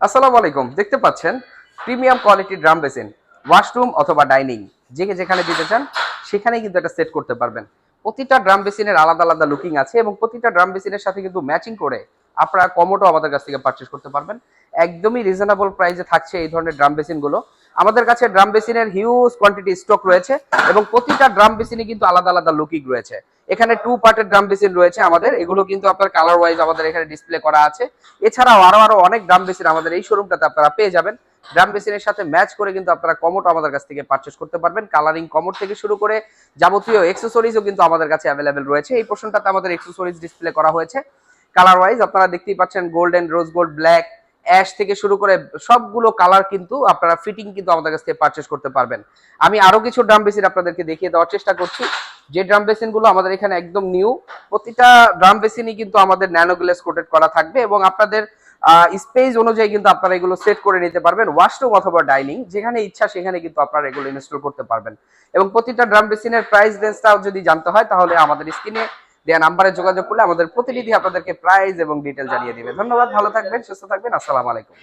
আসসালামু আলাইকুম। দেখতে পাচ্ছেন premium quality drum basin, washroom অথবা ডাইনিং যেখানে দিতে চান সেখানেই কিন্তু এটা সেট করতে পারবেন। প্রতিটা ড্রাম বেসিনের আলাদা আলাদা লুকিং আছে এবং প্রতিটা ড্রাম বেসিনের সাথে কিন্তু ম্যাচিং করে আপনারা কমোডও আমাদের কাছ থেকে পারচেজ করতে পারবেন। একদমই রিজনেবল প্রাইসে থাকছে এই ধরনের ড্রাম বেসিন গুলো। আমাদের কাছে ড্রাম বেসিনের হিউজ কোয়ান্টিটি স্টক রয়েছে এবং প্রতিটা ড্রাম বেসিনে কিন্তু আলাদা আলাদা লুকিং রয়েছে। এখানে টু পার্টের ড্রাম বেসিন রয়েছে আমাদের, এগুলো কিন্তু আপনার কালার ওয়াইজ আমাদের এখানে ডিসপ্লে করা আছে। এছাড়াও আরো অনেক ড্রাম বেসিন আমাদের এই শোরুমটাতে আপনারা পেয়ে যাবেন। ড্রাম বেসিনের সাথে ম্যাচ করে কিন্তু আপনারা কমোট আমাদের কাছ থেকে পারচেজ করতে পারবেন। কালারিং কমোট থেকে শুরু করে যাবতীয় অ্যাকসেসরিজও কিন্তু আমাদের কাছে অ্যাভেলেবেল রয়েছে। এই পোর্শনটাতে আমাদের অ্যাকসেসরিজ ডিসপ্লে করা হয়েছে কালার ওয়াইজ। আপনারা দেখতেই পাচ্ছেন golden, rose gold, black, ash থেকে শুরু করে সবগুলো কালার কিন্তু আপনারা ফিটিং কিন্তু আমাদের কাছ থেকে পারচেজ করতে পারবেন। আমি আরো কিছু ড্রাম বেসিন আপনাদেরকে দেখিয়ে দেওয়ার চেষ্টা করছি। যে ড্রাম বেসিন গুলো আমাদের এখানে একদম নিউ, প্রতিটা ড্রাম বেসিনই কিন্তু আমাদের ন্যানো গ্লেজ কোটেড করা থাকবে এবং আপনাদের স্পেস অনুযায়ী কিন্তু আপনারা এগুলো সেট করে নিতে পারবেন। ওয়াশরুম অথবা ডাইনিং যেখানে ইচ্ছা সেখানে কিন্তু আপনারা এগুলো ইনস্টল করতে পারবেন। এবং প্রতিটা ড্রাম বেসিনের প্রাইস রেঞ্জটাও যদি জানতে হয় তাহলে আমাদের স্ক্রিনে দেয়া নাম্বারে যোগাযোগ করলে আমাদের প্রতিনিধি আপনাদেরকে প্রাইস এবং ডিটেল জানিয়ে দিবে। ধন্যবাদ, ভালো থাকবেন, সুস্থ থাকবেন। আসসালামু আলাইকুম।